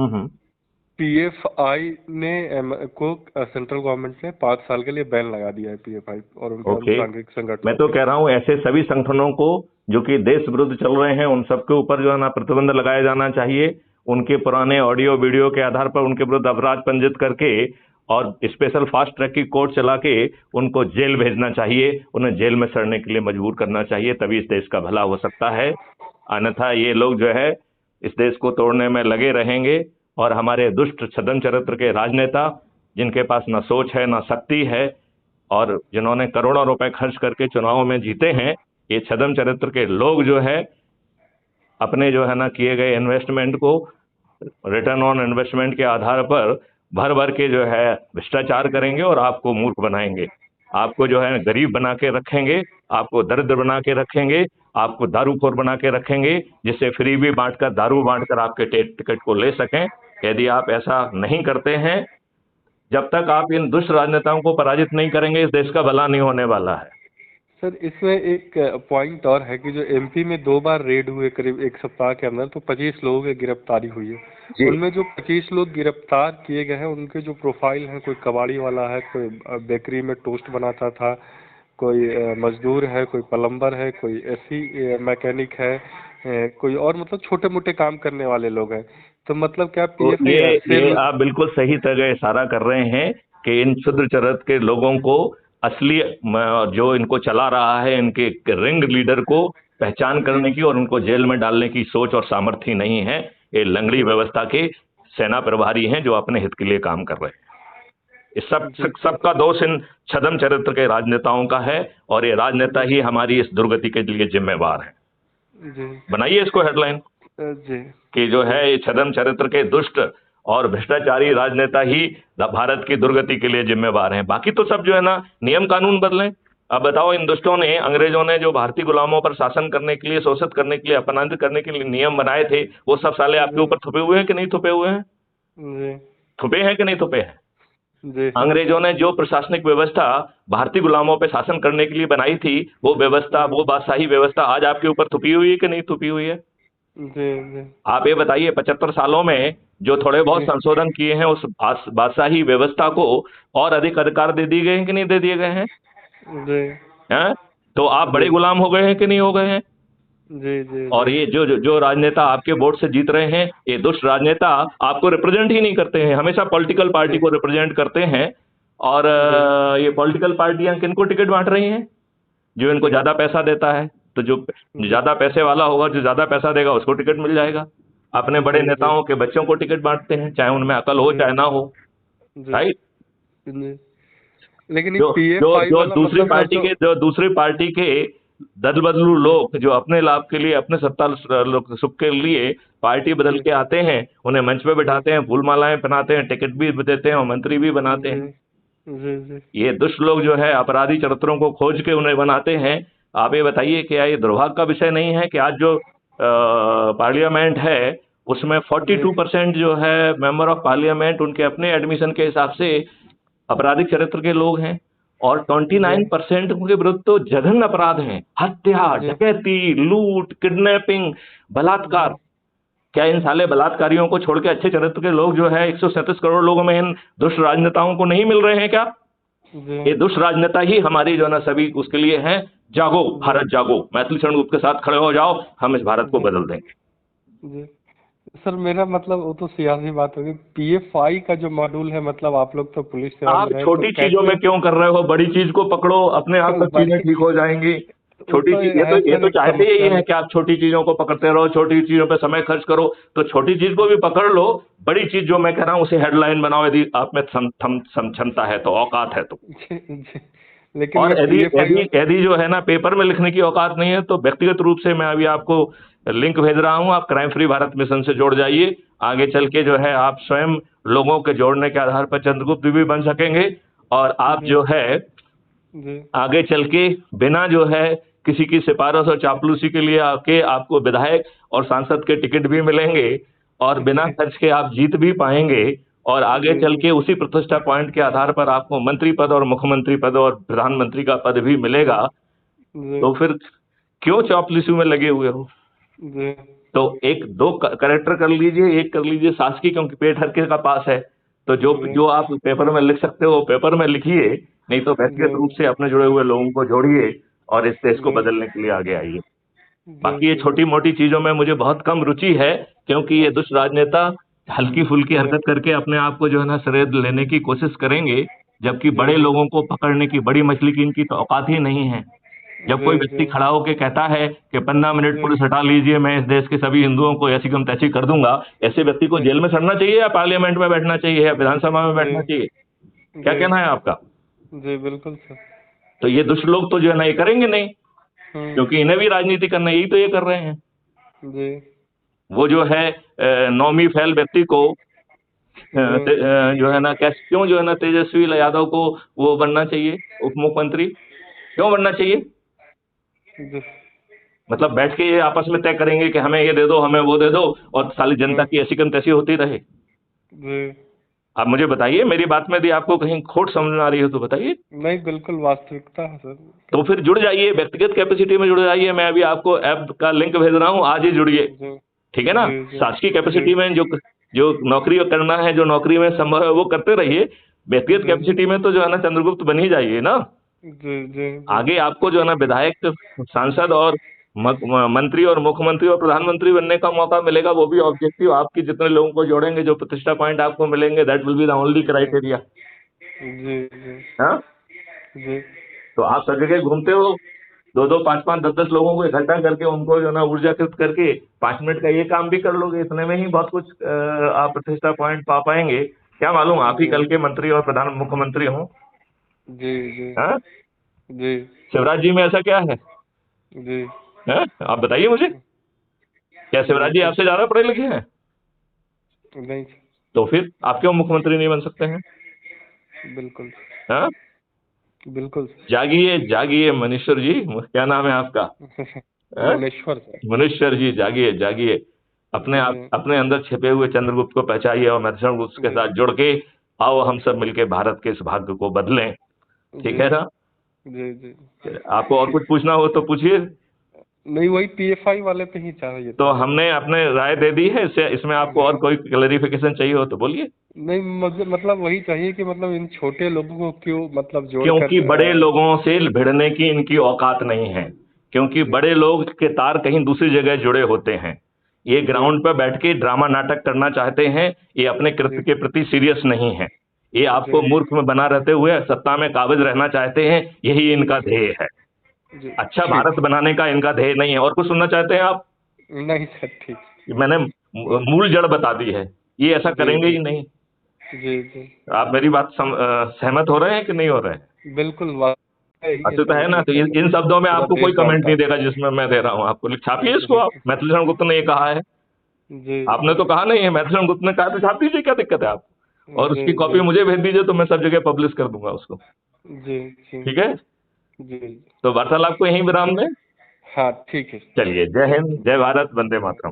हम्म। PFI ने को central government ने 5 साल के लिए बैन लगा दिया है, पीएफआई और उनके ओके। अनुसांगिक मैं संगठनों तो पे। कह रहा हूं ऐसे सभी संगठनों को जो कि देश विरुद्ध चल रहे हैं उन सबके ऊपर जो है ना प्रतिबंध लगाया जाना चाहिए। उनके पुराने ऑडियो वीडियो के आधार पर उनके विरुद्ध अपराध पंजीत करके और स्पेशल फास्ट ट्रैक की कोर्ट चला के उनको जेल भेजना चाहिए, उन्हें जेल में सड़ने के लिए मजबूर करना चाहिए, तभी इस देश का भला हो सकता है। अन्यथा ये लोग जो है इस देश को तोड़ने में लगे रहेंगे और हमारे दुष्ट छद्म चरित्र के राजनेता, जिनके पास ना सोच है ना शक्ति है और जिन्होंने करोड़ों रुपए खर्च करके चुनाव में जीते हैं, ये छद्म चरित्र के लोग जो है अपने जो है ना किए गए इन्वेस्टमेंट को रिटर्न ऑन इन्वेस्टमेंट के आधार पर भर भर के जो है भ्रष्टाचार करेंगे और आपको मूर्ख बनाएंगे, आपको जो है गरीब बना के रखेंगे, आपको दरिद्र बना के रखेंगे, आपको दारूखोर बना के रखेंगे, जिससे फ्री भी बांटकर दारू बांटकर आपके टिकट को ले सकें। यदि आप ऐसा नहीं करते हैं, जब तक आप इन दुष्ट राजनेताओं को पराजित नहीं करेंगे, इस देश का भला नहीं होने वाला है। सर इसमें एक पॉइंट और है कि जो एमपी में 2 बार रेड हुए करीब 1 सप्ताह के अंदर, तो 25 लोगों की गिरफ्तारी हुई है। जी। उनमें जो 25 लोग गिरफ्तार किए गए हैं उनके जो प्रोफाइल हैं, कोई कबाड़ी वाला है, कोई बेकरी में टोस्ट बनाता था, कोई मजदूर है, कोई प्लम्बर है, कोई एसी मैकेनिक है, कोई और मतलब छोटे मोटे काम करने वाले लोग हैं। तो मतलब क्या तो पीएफआई ये सेल। आप बिल्कुल सही तरह इशारा कर रहे हैं कि इन क्षुद्र चरित्र के लोगों को असली जो इनको चला रहा है, इनके रिंग लीडर को पहचान करने की और उनको जेल में डालने की सोच और सामर्थ्य नहीं है। ये लंगड़ी व्यवस्था के सेना प्रभारी हैं जो अपने हित के लिए काम कर रहे हैं। इस जी सबका दोष इन छद्म चरित्र के राजनेताओं का है और ये राजनेता जी ही हमारी इस दुर्गति के लिए जिम्मेवार है। जी बनाइए इसको हेडलाइन जी कि जो जी है ये छद्म चरित्र के दुष्ट और भ्रष्टाचारी राजनेता ही भारत की दुर्गति के लिए जिम्मेवार हैं। बाकी तो सब जो है ना नियम कानून बदलें। अब बताओ, इन दुष्टों ने, अंग्रेजों ने जो भारतीय गुलामों पर शासन करने के लिए, शोषित करने के लिए, अपमानित करने के लिए नियम बनाए थे, वो सब साले आपके जी ऊपर थुपे हुए हैं कि नहीं थुपे हुए हैं? जी थुपे हैं कि नहीं थुपे हैं? जी सर। अंग्रेजों ने जो प्रशासनिक व्यवस्था भारतीय गुलामों पर शासन करने के लिए बनाई थी, वो व्यवस्था, जी वो बादशाही व्यवस्था आज आपके ऊपर थुपी हुई है कि नहीं थुपी हुई है? जी जी आप ये बताइए, 75 सालों में जो थोड़े बहुत जी संशोधन किए हैं उस बादशाही व्यवस्था को और अधिक अधिकार दे दिए गए हैं कि नहीं दे दिए गए हैं? जी हैं? तो आप जी बड़े गुलाम हो गए हैं कि नहीं हो गए हैं? जी जी और जी ये जो राजनेता आपके वोट से जीत रहे हैं, ये दुष्ट राजनेता आपको रिप्रेजेंट ही नहीं करते हैं, हमेशा पॉलिटिकल पार्टी जी को रिप्रेजेंट करते हैं। और जी ये पॉलिटिकल पार्टियां किनको टिकट बांट रही हैं? जो इनको जी ज्यादा पैसा देता है। तो जो जी ज्यादा पैसे वाला होगा, जो ज्यादा पैसा देगा, उसको टिकट मिल जाएगा। अपने बड़े जी जी नेताओं के बच्चों को टिकट बांटते हैं, चाहे उनमें अकल हो जी चाहे ना हो। जी राइट। जी। लेकिन ये जो जो पीएफआई जो वाला दूसरी मतलब सर पार्टी तो। के जो दूसरी पार्टी के दल बदलू जी लोग जो अपने लाभ के लिए, अपने सत्ता सुख के लिए पार्टी बदल जी के आते हैं, उन्हें मंच पे जी बिठाते हैं, फूल मालाएं पहनाते हैं, टिकट भी देते हैं और मंत्री भी बनाते जी हैं। जी जी ये दुष्ट लोग जो है अपराधी चरित्रों को खोज के उन्हें बनाते हैं। आप ये बताइए, क्या ये दुर्भाग्य का विषय नहीं है कि आज जो पार्लियामेंट है उसमें जी 42% जो है मेंबर ऑफ पार्लियामेंट उनके अपने एडमिशन के हिसाब से आपराधिक चरित्र के लोग हैं और जी 29% उनके विरुद्ध तो जघन्य अपराध हैं, हत्या, जी डकैती, लूट, किडनैपिंग, बलात्कार। जी क्या इन साले बलात्कारियों को छोड़ के अच्छे चरित्र के लोग जो है 137 करोड़ लोगों में इन दुष्ट राजनेताओं को नहीं मिल रहे हैं क्या? जी ये दुष्ट राजनेता ही हमारी जो है ना सभी उसके लिए हैं। जागो जी भारत जागो, मैथिली शरण गुप्त के साथ खड़े हो जाओ, हम इस भारत को जी बदल देंगे। जी। सर मेरा मतलब वो तो सियासी बात होगी, पीएफआई का जो मॉड्यूल है, मतलब आप लोग तो पुलिस सेवा आप में रहे तो छोटी चीजों कैसे। में क्यों कर रहे हो? बड़ी चीज को पकड़ो, अपने आप सब चीजें बड़ी ठीक हो जाएंगी। वो छोटी तो चीज, है ये सर तो एक चाहते यही समस्या। है कि आप छोटी चीजों को पकड़ते रहो, छोटी चीजों पे समय खर्च करो। तो छोटी चीज को भी पकड़ लो, बड़ी चीज जो मैं कह रहा हूं उसे हेडलाइन बनाओ, यदि आप में क्षमता है तो, औकात है तो। जी जी। लेकिन और ये यदि पीएफआई यदि वाला। यदि जो है ना पेपर में लिखने की औकात नहीं है तो व्यक्तिगत रूप से मैं अभी आपको लिंक भेज रहा हूं, आप क्राइम फ्री भारत मिशन से जोड़ जाइए। आगे चल के जो है आप स्वयं लोगों के जोड़ने के आधार पर चंद्रगुप्त भी बन सकेंगे और आप जी जो है जी आगे चल के बिना जो है किसी की सिफारिश और चापलूसी के लिए आके आपको विधायक और सांसद के टिकट भी मिलेंगे और बिना जी खर्च के आप जीत भी पाएंगे। और आगे जी चल के उसी प्रतिष्ठा पॉइंट के आधार पर आपको मंत्री पद और मुख्यमंत्री पद और प्रधानमंत्री का पद भी जी मिलेगा। जी तो फिर क्यों चापलूसी में लगे हुए हो? जी। तो एक दो करेक्टर कर लीजिए, एक कर लीजिए शासकीय, क्योंकि पेट हर किसी का पास है। तो जो जी जो आप पेपर में लिख सकते हो पेपर में लिखिए, नहीं तो व्यक्तिगत रूप जी से अपने जुड़े हुए लोगों को जोड़िए और इस देश को जी बदलने के लिए आगे आइए। जी बाकी ये जी छोटी मोटी चीजों में मुझे बहुत कम रुचि है, क्योंकि ये दुष्ट राजनेता हल्की फुल्की जी हरकत करके अपने आप को जो है ना श्रेय लेने की कोशिश करेंगे, जबकि जी बड़े जी लोगों को पकड़ने की, बड़ी मछली की इनकी तो औकात ही नहीं है। जब जी कोई जी व्यक्ति खड़ा होकर कहता है कि 15 मिनट जी पुलिस हटा लीजिए, मैं इस देश के सभी हिंदुओं को ऐसी कम तैसी कर दूंगा, ऐसे व्यक्ति को जी जेल में सड़ना चाहिए या पार्लियामेंट में बैठना चाहिए या विधानसभा में जी बैठना चाहिए? क्या जी कहना है आपका? जी बिल्कुल सर। तो ये दुष्ट लोग तो जो है ना ये करेंगे नहीं, हम्म। क्योंकि इन्हें भी राजनीति करना है, यही तो ये कर रहे हैं। जी वो जो है नौमी फैल व्यक्ति को जी जो है ना कैसे, क्यों जो है ना तेजस्वी यादव को वो बनना चाहिए उप मुख्यमंत्री, क्यों बनना चाहिए? जी मतलब बैठ के ये आपस में तय करेंगे कि हमें ये दे दो, हमें वो दे दो, और साली जनता की ऐसी कम तैसी होती रहे। जी आप मुझे बताइए, मेरी बात में यदि आपको कहीं खोट समझ में आ रही हो तो बताइए। नहीं, बिल्कुल वास्तविकता है सर। तो फिर जुड़ जाइए, व्यक्तिगत कैपेसिटी में जुड़ जाइए। मैं अभी आपको ऐप का लिंक भेज रहा हूँ, आज ही जुड़िए। जी ठीक है ना? जी जी शासकीय जी कैपेसिटी में जो जो नौकरी करना है, जो नौकरी में संभव है वो करते रहिए। व्यक्तिगत जी कैपेसिटी में तो जो है ना चंद्रगुप्त बन ही जाइए ना। जी जी जी आगे आपको जो है ना विधायक, सांसद और मंत्री और मुख्यमंत्री और प्रधानमंत्री बनने का मौका मिलेगा, वो भी ऑब्जेक्टिव आपकी जितने लोगों को जोड़ेंगे, जो प्रतिष्ठा पॉइंट आपको मिलेंगे, that will be the only जी क्राइटेरिया। जी जी हाँ, जी तो आप सब जगह घूमते हो, दो दो पांच पांच दस दस लोगों को इकट्ठा करके उनको जो है ना ऊर्जाकृत करके 5 मिनट का ये काम भी कर लोगे, इतने में ही बहुत कुछ आप प्रतिष्ठा पॉइंट पा पाएंगे। क्या मालूम आप ही जी कल के मंत्री और प्रधान मुख्यमंत्री हों। जी जी हाँ, जी शिवराज जी में ऐसा क्या है? जी हाँ, आप बताइए मुझे, क्या शिवराज जी बिल्कुल आपसे ज्यादा पढ़े लिखे हैं? नहीं तो फिर आप क्यों मुख्यमंत्री नहीं बन सकते हैं? बिल्कुल हाँ, बिल्कुल जागिए जागिए मनीश्वर जी, क्या नाम है आपका? हाँ? मनेश्वर सर। मनुष्यर जी, जागिए जागिए। अपने आप जी अपने अंदर छिपे हुए चंद्रगुप्त को पहचानिए और मैथुन के जी साथ जुड़ के आओ हम सब मिलके भारत के इस भाग्य को बदलें। ठीक जी है ना? जी जी आपको और कुछ पूछना हो तो पूछिए। नहीं, वही पीएफआई वाले पे ही चाहिए तो था सर। हमने अपने राय दे दी है, इससे इसमें आपको और जी कोई क्लैरिफिकेशन चाहिए हो तो बोलिए। नहीं, मतलब वही चाहिए कि मतलब इन छोटे लोगों को क्यों मतलब जोड़कर क्योंकि बड़े लोगों से भिड़ने की इनकी औकात नहीं है, क्योंकि जी बड़े लोग के तार कहीं दूसरी जगह जुड़े होते हैं। ये जी ग्राउंड पर बैठ के ड्रामा नाटक करना चाहते हैं, ये अपने कृत्य जी के प्रति सीरियस नहीं है। ये जी आपको मूर्ख में बना रहते हुए सत्ता में काबिज रहना चाहते हैं, यही इनका ध्येय है। जी अच्छा ठीक। भारत बनाने का इनका ध्येय नहीं है। और कुछ सुनना चाहते हैं आप? नहीं सर, ठीक। मैंने मूल जड़ बता दी है, ये ऐसा जी करेंगे जी ही नहीं। जी जी आप मेरी बात सहमत हो रहे हैं कि नहीं हो रहे हैं? बिल्कुल बात है ही, ये वस्तुतः तो है ना, तो मतलब इन शब्दों में पूरा आपको कोई देश कमेंट जानता नहीं है। देगा जिसमें मैं दे रहा हूं आपको। छापिए इसको जी आप, मैथिली गुप्त ने ये कहा है। जी आपने तो कहा नहीं है, मैथिली गुप्त ने कहा, तो छाप दीजिए, क्या दिक्कत है आप? और जी उसकी जी कॉपी मुझे भेज दीजिए, तो मैं सब जगह पब्लिश कर दूंगा उसको। जी जी ठीक है? जी तो वार्तालाप को यहीं विराम दें। हाँ ठीक है। चलिए, जय हिंद, जय भारत, वंदे मातरम।